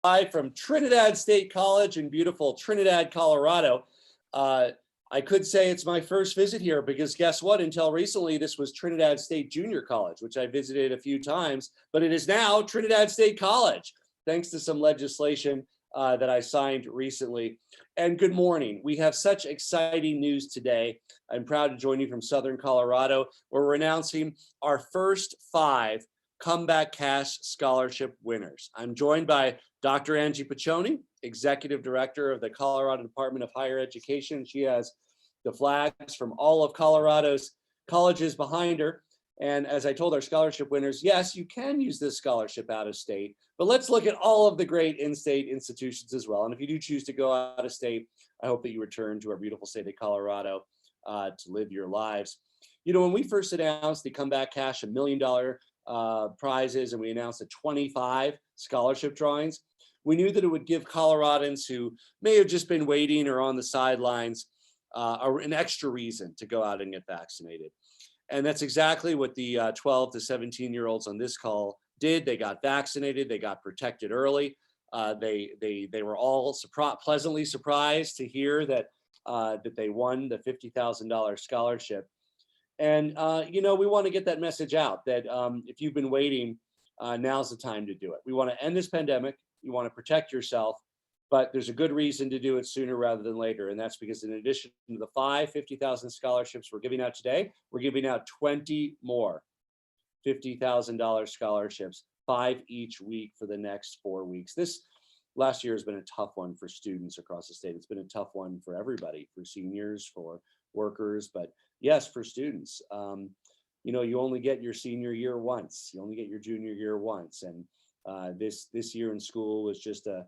Live from Trinidad State College in beautiful Trinidad, Colorado. I could say it's my first visit here because guess what? Until recently, this was Trinidad State Junior College, which I visited a few times, but it is now Trinidad State College, thanks to some legislation that I signed recently. And good morning. We have such exciting news today. I'm proud to join you from Southern Colorado, where we're announcing our first 5 Comeback Cash Scholarship winners. I'm joined by Dr. Angie Paccione, Executive Director of the Colorado Department of Higher Education. She has the flags from all of Colorado's colleges behind her. And as I told our scholarship winners, yes, you can use this scholarship out of state, but let's look at all of the great in-state institutions as well. And if you do choose to go out of state, I hope that you return to our beautiful state of Colorado to live your lives. You know, when we first announced the Comeback Cash $1 million prizes, and we announced the 25 scholarship drawings, we knew that it would give Coloradans who may have just been waiting or on the sidelines an extra reason to go out and get vaccinated. And that's exactly what the 12 to 17-year-olds on this call did. They got vaccinated, they got protected early. They were all pleasantly surprised to hear that they won the $50,000 scholarship. And, you know, we want to get that message out that if you've been waiting, now's the time to do it. We want to end this pandemic. You want to protect yourself, but there's a good reason to do it sooner rather than later. And that's because in addition to the 5 $50,000 scholarships we're giving out today, we're giving out 20 more $50,000 scholarships, 5 each week for the next 4 weeks. This last year has been a tough one for students across the state. It's been a tough one for everybody, for seniors, for workers, but yes, for students. You know, you only get your senior year once. You only get your junior year once. And this year in school was just a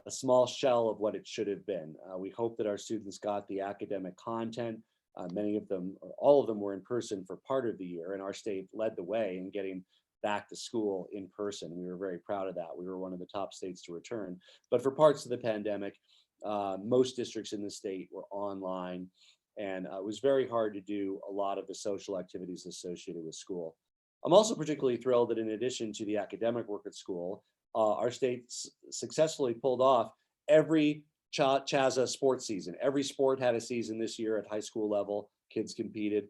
small shell of what it should have been. We hope that our students got the academic content. Many of them, or all of them, were in person for part of the year, and our state led the way in getting back to school in person. We were very proud of that. We were one of the top states to return. But for parts of the pandemic, most districts in the state were online, and it was very hard to do a lot of the social activities associated with school. I'm also particularly thrilled that in addition to the academic work at school, our state successfully pulled off every CHAZA sports season. Every sport had a season this year at high school level. Kids competed.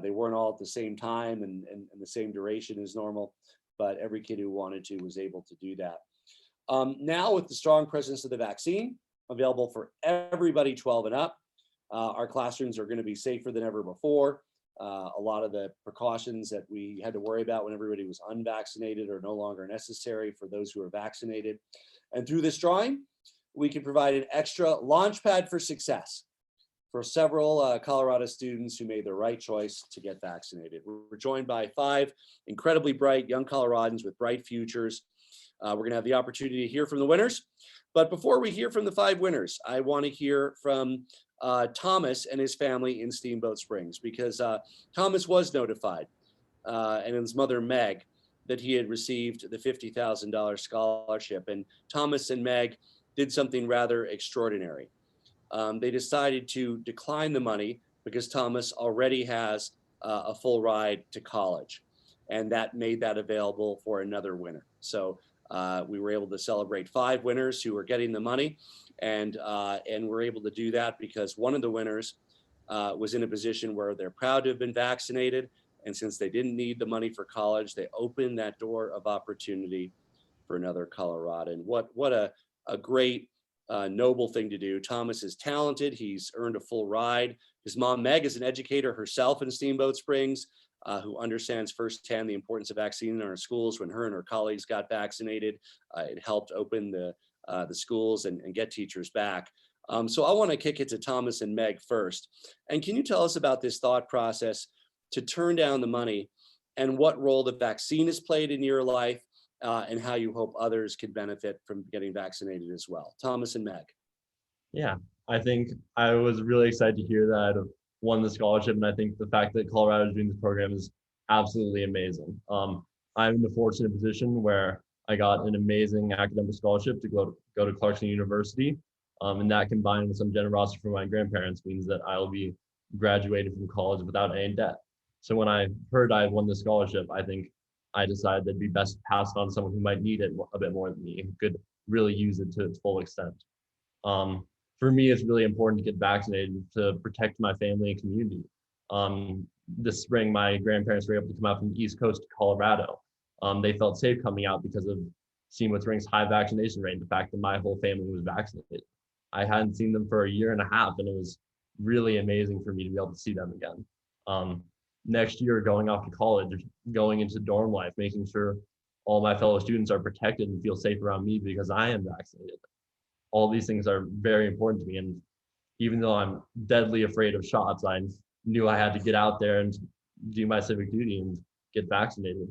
They weren't all at the same time and the same duration as normal, but every kid who wanted to was able to do that. Now with the strong presence of the vaccine available for everybody 12 and up, our classrooms are going to be safer than ever before. A lot of the precautions that we had to worry about when everybody was unvaccinated are no longer necessary for those who are vaccinated. And through this drawing, we can provide an extra launch pad for success for several Colorado students who made the right choice to get vaccinated. We're joined by 5 incredibly bright young Coloradans with bright futures. We're going to have the opportunity to hear from the winners. But before we hear from the 5 winners, I want to hear from Thomas and his family in Steamboat Springs, because Thomas was notified, and his mother Meg, that he had received the $50,000 scholarship. And Thomas and Meg did something rather extraordinary. They decided to decline the money because Thomas already has a full ride to college, and that made that available for another winner. So we were able to celebrate 5 winners who were getting the money, and we're able to do that because one of the winners was in a position where they're proud to have been vaccinated, and since they didn't need the money for college, they opened that door of opportunity for another Coloradan. What a great, noble thing to do. Thomas is talented. He's earned a full ride. His mom, Meg, is an educator herself in Steamboat Springs, who understands firsthand the importance of vaccine in our schools. When her and her colleagues got vaccinated, it helped open the schools and get teachers back. So I want to kick it to Thomas and Meg first. And can you tell us about this thought process to turn down the money and what role the vaccine has played in your life, and how you hope others can benefit from getting vaccinated as well? Thomas and Meg. Yeah, I think I was really excited to hear that I'd have won the scholarship, and I think the fact that Colorado is doing this program is absolutely amazing. I'm in the fortunate position where I got an amazing academic scholarship to go to Clarkson University, and that combined with some generosity from my grandparents means that I'll be graduating from college without any debt. So when I heard I had won the scholarship, I think I decided that it'd be best to pass it on to someone who might need it a bit more than me, who could really use it to its full extent. For me, it's really important to get vaccinated to protect my family and community. This spring, my grandparents were able to come out from the East Coast to Colorado. They felt safe coming out because of seeing Spring's high vaccination rate, and the fact that my whole family was vaccinated. I hadn't seen them for a year and a half, and it was really amazing for me to be able to see them again. Next year, going off to college, going into dorm life, making sure all my fellow students are protected and feel safe around me because I am vaccinated. All these things are very important to me. And even though I'm deadly afraid of shots, I knew I had to get out there and do my civic duty and get vaccinated.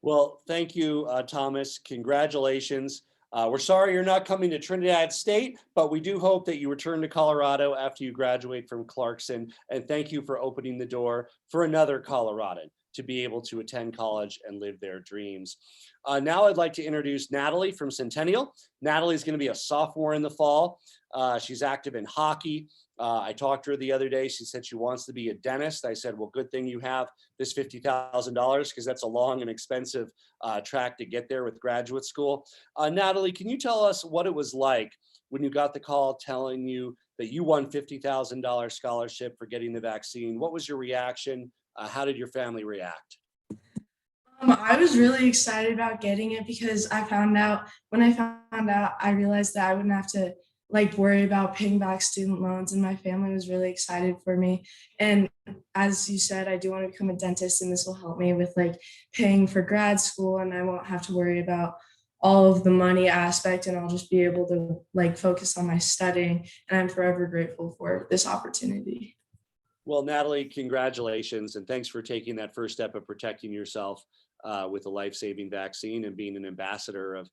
Well, thank you, Thomas. Congratulations. We're sorry you're not coming to Trinidad State, but we do hope that you return to Colorado after you graduate from Clarkson. And thank you for opening the door for another Coloradan to be able to attend college and live their dreams. Now I'd like to introduce Natalie from Centennial. Natalie is going to be a sophomore in the fall. She's active in hockey. I talked to her the other day. She said she wants to be a dentist. I said, well, good thing you have this $50,000 because that's a long and expensive track to get there with graduate school. Natalie, can you tell us what it was like when you got the call telling you that you won $50,000 scholarship for getting the vaccine? What was your reaction? How did your family react? I was really excited about getting it because when I found out, I realized that I wouldn't have to worry about paying back student loans, and my family was really excited for me. And as you said, I do want to become a dentist, and this will help me with paying for grad school, and I won't have to worry about all of the money aspect, and I'll just be able to focus on my studying. And I'm forever grateful for this opportunity. Well, Natalie, congratulations, and thanks for taking that first step of protecting yourself with a life-saving vaccine and being an ambassador of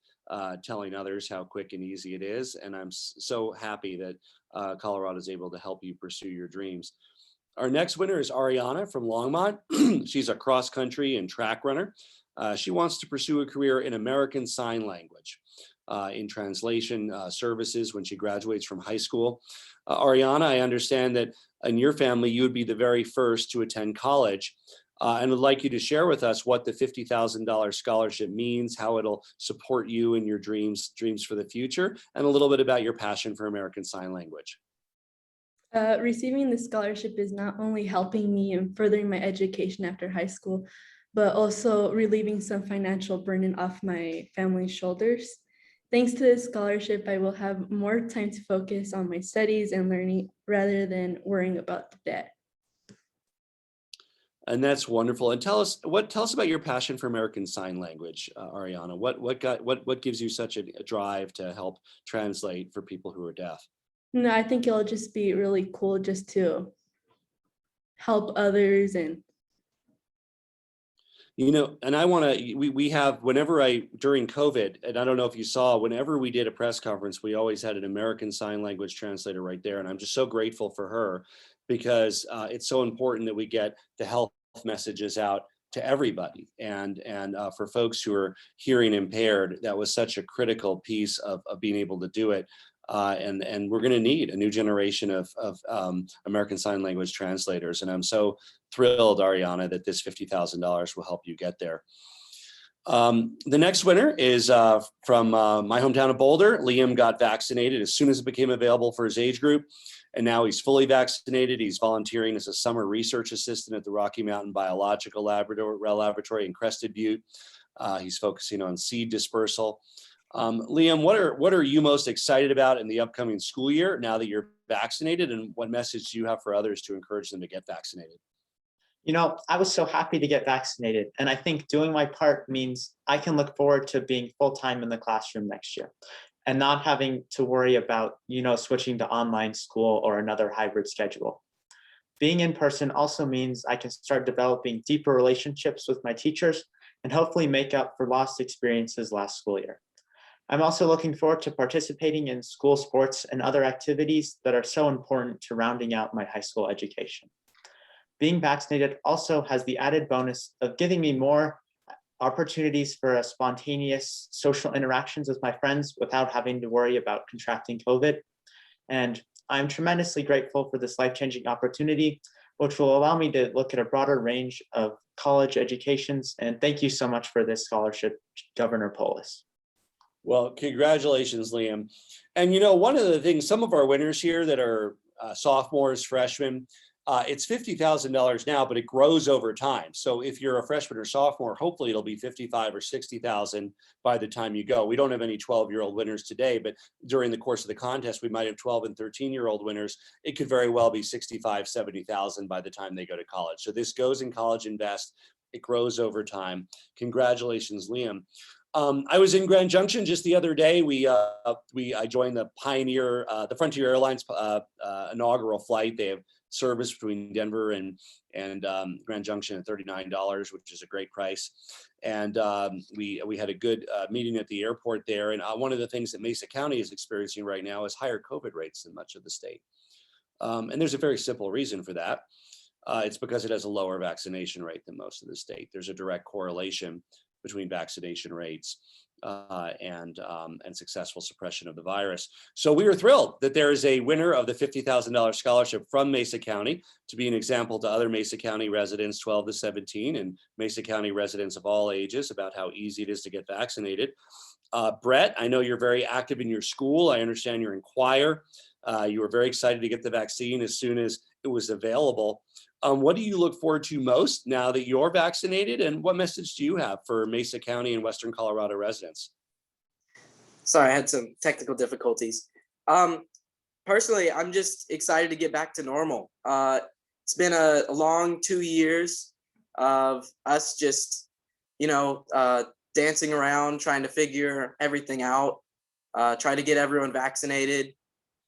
telling others how quick and easy it is. And I'm so happy that Colorado is able to help you pursue your dreams. Our next winner is Ariana from Longmont. She's a cross-country and track runner. She wants to pursue a career in American Sign Language in translation services when she graduates from high school. Ariana, I understand that in your family, you would be the very first to attend college. And I'd like you to share with us what the $50,000 scholarship means, how it'll support you in your dreams for the future, and a little bit about your passion for American Sign Language. Receiving the scholarship is not only helping me in furthering my education after high school, but also relieving some financial burden off my family's shoulders. Thanks to this scholarship, I will have more time to focus on my studies and learning rather than worrying about the debt. And that's wonderful. And tell us about your passion for American Sign Language, Ariana. What gives you such a drive to help translate for people who are deaf? No, I think it'll just be really cool just to help others. And and I want to, we have, during COVID, and I don't know if you saw, whenever we did a press conference, we always had an American Sign Language translator right there. And I'm just so grateful for her because it's so important that we get the health messages out to everybody. And for folks who are hearing impaired, that was such a critical piece of being able to do it. And we're going to need a new generation of American Sign Language translators. And I'm so thrilled, Ariana, that this $50,000 will help you get there. The next winner is from my hometown of Boulder. Liam got vaccinated as soon as it became available for his age group. And now he's fully vaccinated. He's volunteering as a summer research assistant at the Rocky Mountain Biological Laboratory in Crested Butte. He's focusing on seed dispersal. Liam, what are you most excited about in the upcoming school year now that you're vaccinated, and what message do you have for others to encourage them to get vaccinated? I was so happy to get vaccinated, and I think doing my part means I can look forward to being full-time in the classroom next year and not having to worry about, switching to online school or another hybrid schedule. Being in person also means I can start developing deeper relationships with my teachers and hopefully make up for lost experiences last school year. I'm also looking forward to participating in school sports and other activities that are so important to rounding out my high school education. Being vaccinated also has the added bonus of giving me more opportunities for spontaneous social interactions with my friends without having to worry about contracting COVID. And I'm tremendously grateful for this life-changing opportunity, which will allow me to look at a broader range of college educations. And thank you so much for this scholarship, Governor Polis. Well, congratulations, Liam. And you know, one of the things, some of our winners here that are sophomores, freshmen, it's $50,000 now, but it grows over time. So if you're a freshman or sophomore, hopefully it'll be 55 or 60,000 by the time you go. We don't have any 12-year-old winners today, but during the course of the contest, we might have 12 and 13-year-old winners. It could very well be 65, 70,000 by the time they go to college. So this goes in College Invest. It grows over time. Congratulations, Liam. I was in Grand Junction just the other day. I joined the Frontier Airlines inaugural flight. They have service between Denver and Grand Junction at $39, which is a great price. And we had a good meeting at the airport there. And one of the things that Mesa County is experiencing right now is higher COVID rates than much of the state. And there's a very simple reason for that. It's because it has a lower vaccination rate than most of the state. There's a direct correlation between vaccination rates and successful suppression of the virus. So we are thrilled that there is a winner of the $50,000 scholarship from Mesa County to be an example to other Mesa County residents 12 to 17 and Mesa County residents of all ages about how easy it is to get vaccinated. Brett, I know you're very active in your school. I understand you're in choir. You were very excited to get the vaccine as soon as it was available. What do you look forward to most now that you're vaccinated, and what message do you have for Mesa County and Western Colorado residents? Sorry, I had some technical difficulties. Personally, I'm just excited to get back to normal. It's been a long 2 years of us just, dancing around, trying to figure everything out, try to get everyone vaccinated.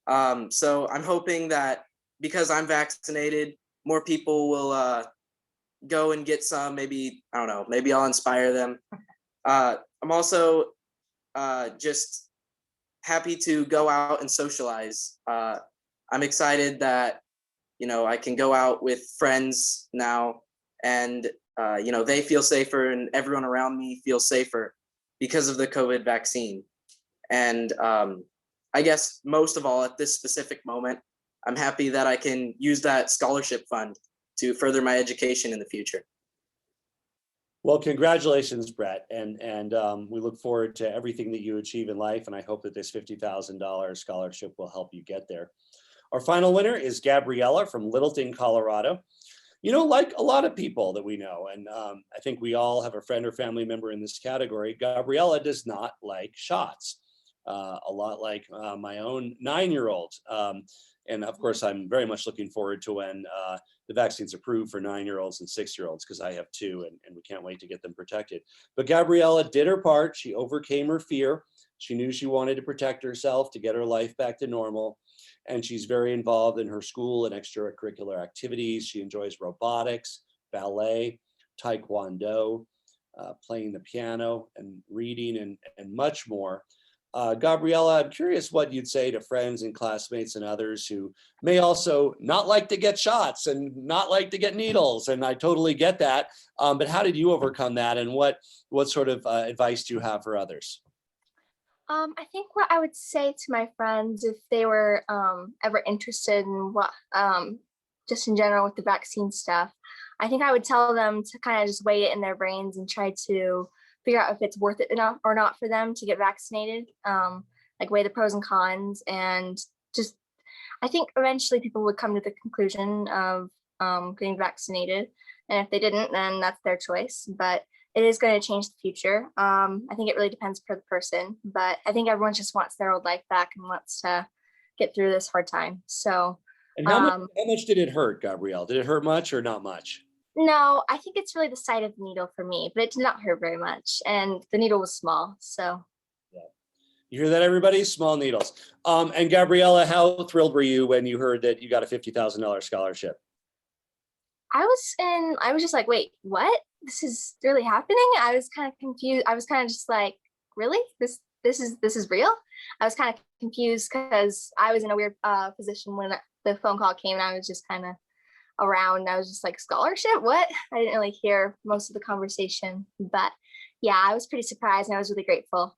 So I'm hoping that because I'm vaccinated, more people will go and get some. Maybe, I don't know, maybe I'll inspire them. I'm also just happy to go out and socialize. I'm excited that, I can go out with friends now and, they feel safer and everyone around me feels safer because of the COVID vaccine. And I guess most of all at this specific moment, I'm happy that I can use that scholarship fund to further my education in the future. Well, congratulations, Brett. And we look forward to everything that you achieve in life. And I hope that this $50,000 scholarship will help you get there. Our final winner is Gabriella from Littleton, Colorado. Like a lot of people that we know, and I think we all have a friend or family member in this category, Gabriella does not like shots, a lot like my own 9-year-old. And of course, I'm very much looking forward to when the vaccine's approved for 9-year-olds and 6-year-olds, because I have 2 and we can't wait to get them protected. But Gabriella did her part. She overcame her fear. She knew she wanted to protect herself to get her life back to normal. And she's very involved in her school and extracurricular activities. She enjoys robotics, ballet, taekwondo, playing the piano and reading and much more. Gabriella, I'm curious what you'd say to friends and classmates and others who may also not like to get shots and not like to get needles. And I totally get that. But how did you overcome that? And what sort of advice do you have for others? I think what I would say to my friends, if they were ever interested in what, just in general with the vaccine stuff, I think I would tell them to kind of just weigh it in their brains and try to figure out if it's worth it enough or not for them to get vaccinated, like weigh the pros and cons. And just, I think eventually people would come to the conclusion of getting vaccinated. And if they didn't, then that's their choice. But it is going to change the future. I think it really depends per the person, but I think everyone just wants their old life back and wants to get through this hard time. So, and how much did it hurt, Gabrielle? Did it hurt much or not much? No, I think it's really the sight of the needle for me, but it did not hurt very much. And the needle was small, so. Yeah. You hear that, everybody? Small needles. And Gabriella, how thrilled were you when you heard that you got a $50,000 scholarship? I was just like, wait, what? This is really happening? I was kind of confused. I was kind of just like, really? This is real? I was kind of confused because I was in a weird position when the phone call came and I was just kind of around. I was just like, scholarship? What? I didn't really hear most of the conversation, but yeah, I was pretty surprised and I was really grateful.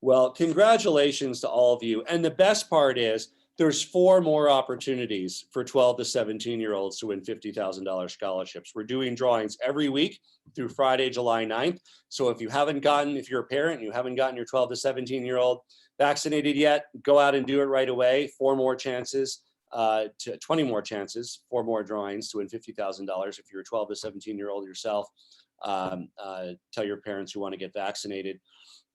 Well, congratulations to all of you. And the best part is There's 4 more opportunities for 12 to 17-year-olds to win $50,000 scholarships. We're doing drawings every week through Friday, July 9th. So if you're a parent and you haven't gotten your 12 to 17-year-old vaccinated yet, go out and do it right away. 4 more chances, to 20 more chances, 4 more drawings to win $50,000 if you're a 12 to 17-year-old yourself. Tell your parents you want to get vaccinated.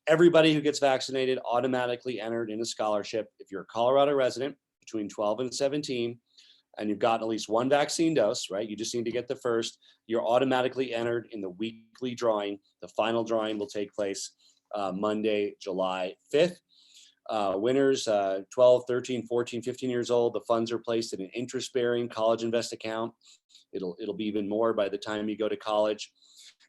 Everybody who gets vaccinated automatically entered in a scholarship. If you're a Colorado resident between 12 and 17, and you've gotten at least 1 vaccine dose, right? You just need to get the first. You're automatically entered in the weekly drawing. The final drawing will take place Monday, July 5th. Winners, 12, 13, 14, 15 years old. The funds are placed in an interest-bearing college invest account. It'll be even more by the time you go to college.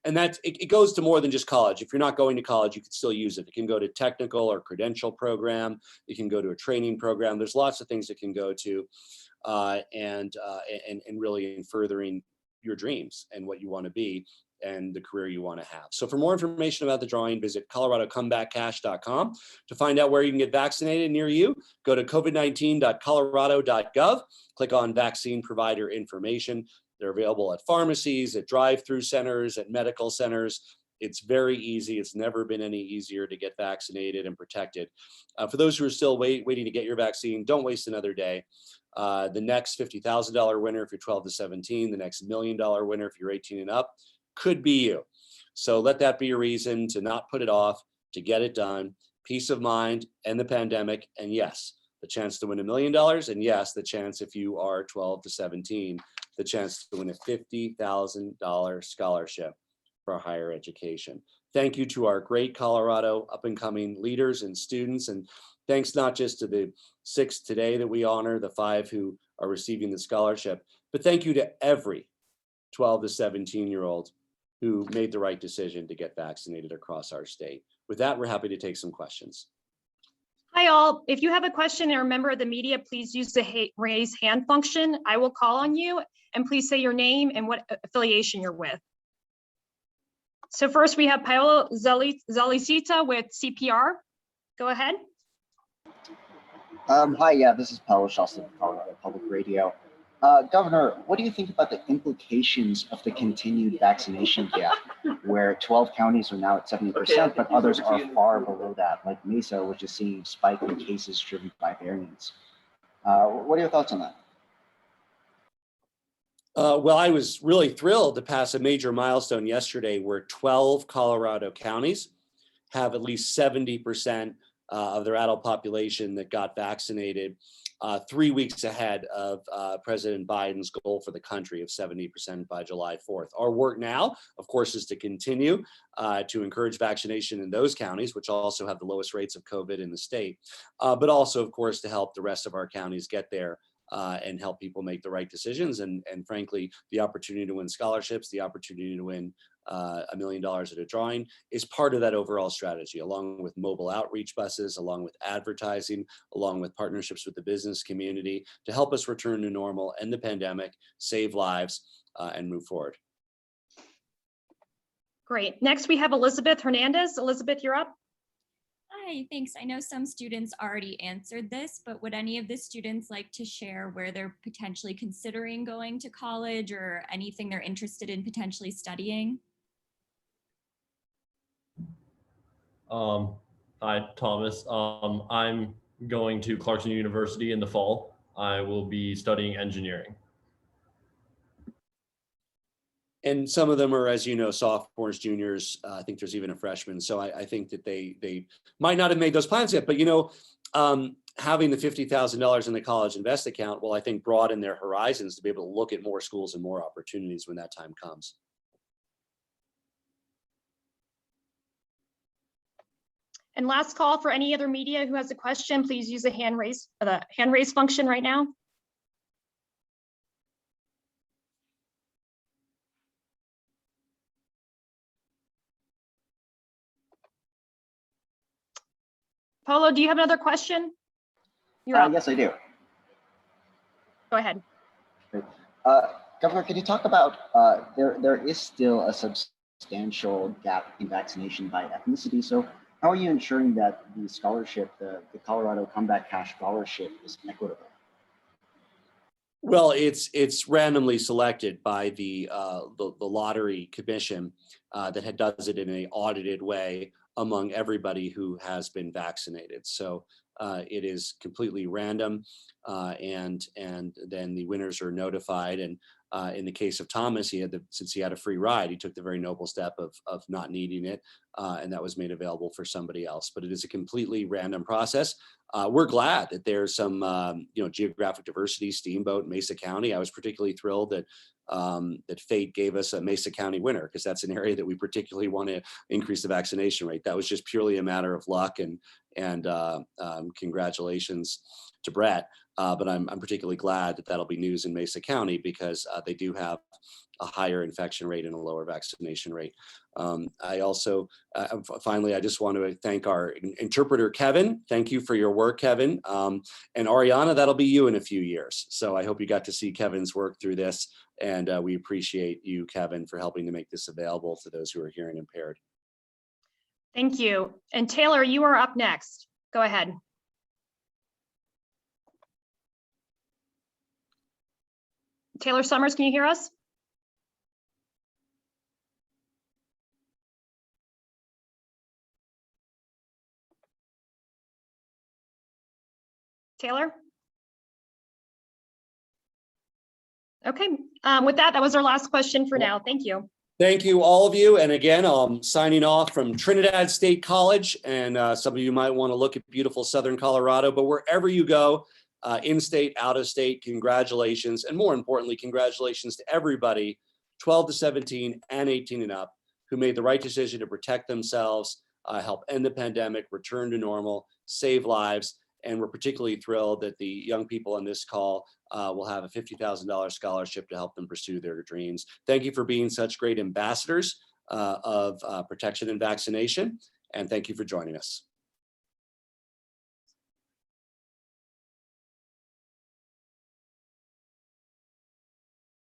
And it goes to more than just college. If you're not going to college, you can still use it. It can go to technical or credential program. It can go to a training program. There's lots of things it can go to, and really in furthering your dreams and what you want to be and the career you want to have. So for more information about the drawing, visit coloradocomebackcash.com. To find out where you can get vaccinated near you, go to covid19.colorado.gov, click on vaccine provider information. They're available at pharmacies, at drive-through centers, at medical centers. It's very easy. It's never been any easier to get vaccinated and protected. For those who are still waiting to get your vaccine, don't waste another day. The next $50,000 winner if you're 12 to 17, the next $1 million winner if you're 18 and up, could be you. So let that be a reason to not put it off, to get it done. Peace of mind and the pandemic, and yes, the chance to win $1 million, and yes, the chance if you are 12 to 17, the chance to win a $50,000 scholarship for higher education. Thank you to our great Colorado up-and-coming leaders and students, and thanks not just to the 6 today that we honor, the 5 who are receiving the scholarship, but thank you to every 12 to 17-year-old who made the right decision to get vaccinated across our state. With that, we're happy to take some questions. Hi all, if you have a question or a member of the media, please use the raise hand function. I will call on you, and please say your name and what affiliation you're with. So first we have Paolo Zalicita with CPR. Go ahead. Hi, yeah, this is Paolo Shasta with Colorado Public Radio. Governor, what do you think about the implications of the continued vaccination gap, where 12 counties are now at 70%, but others are far below that, like Mesa, which is seeing a spike in cases driven by variants? What are your thoughts on that? Well, I was really thrilled to pass a major milestone yesterday where 12 Colorado counties have at least 70% of their adult population that got vaccinated, 3 weeks ahead of President Biden's goal for the country of 70% by July 4th. Our work now, of course, is to continue to encourage vaccination in those counties, which also have the lowest rates of COVID in the state, but also, of course, to help the rest of our counties get there and help people make the right decisions. And frankly, the opportunity to win scholarships, the opportunity to win $1 million at a drawing is part of that overall strategy, along with mobile outreach buses, along with advertising, along with partnerships with the business community to help us return to normal, end the pandemic, save lives, and move forward. Great. Next, we have Elizabeth Hernandez. Elizabeth, you're up. Hi, thanks. I know some students already answered this, but would any of the students like to share where they're potentially considering going to college or anything they're interested in potentially studying? Hi, Thomas. I'm going to Clarkson University in the fall. I will be studying engineering. And some of them are, as you know, sophomores, juniors. I think there's even a freshman. So I think that they might not have made those plans yet. But, you know, having the $50,000 in the college invest account will, I think, broaden their horizons to be able to look at more schools and more opportunities when that time comes. And last call for any other media who has a question, please use the hand raise function right now. Paulo, do you have another question? You're up. Yes, I do. Go ahead. Governor, can you talk about, there is still a substantial gap in vaccination by ethnicity. So How are you ensuring that the scholarship, the Colorado Comeback Cash Scholarship, is equitable? Well, it's randomly selected by the lottery commission that does it in an audited way among everybody who has been vaccinated. So it is completely random, and then the winners are notified. And in the case of Thomas, since he had a free ride, he took the very noble step of not needing it, and that was made available for somebody else. But it is a completely random process. We're glad that there's some geographic diversity. Steamboat, Mesa County. I was particularly thrilled that that fate gave us a Mesa County winner, because that's an area that we particularly want to increase the vaccination rate. That was just purely a matter of luck, and congratulations to Brett. But I'm particularly glad that that'll be news in Mesa County, because they do have a higher infection rate and a lower vaccination rate. I also, finally, I just want to thank our interpreter, Kevin. Thank you for your work, Kevin. And Ariana, that'll be you in a few years. So I hope you got to see Kevin's work through this. And we appreciate you, Kevin, for helping to make this available to those who are hearing impaired. Thank you. And Taylor, you are up next. Go ahead. Taylor Summers, can you hear us? Taylor? Okay, with that was our last question for now. Thank you. Thank you, all of you. And again, I'm signing off from Trinidad State College. And some of you might want to look at beautiful Southern Colorado, but wherever you go, in-state, out-of-state, congratulations. And more importantly, congratulations to everybody 12 to 17 and 18 and up who made the right decision to protect themselves, help end the pandemic, return to normal, save lives. And we're particularly thrilled that the young people on this call will have a $50,000 scholarship to help them pursue their dreams. Thank you for being such great ambassadors of protection and vaccination. And thank you for joining us.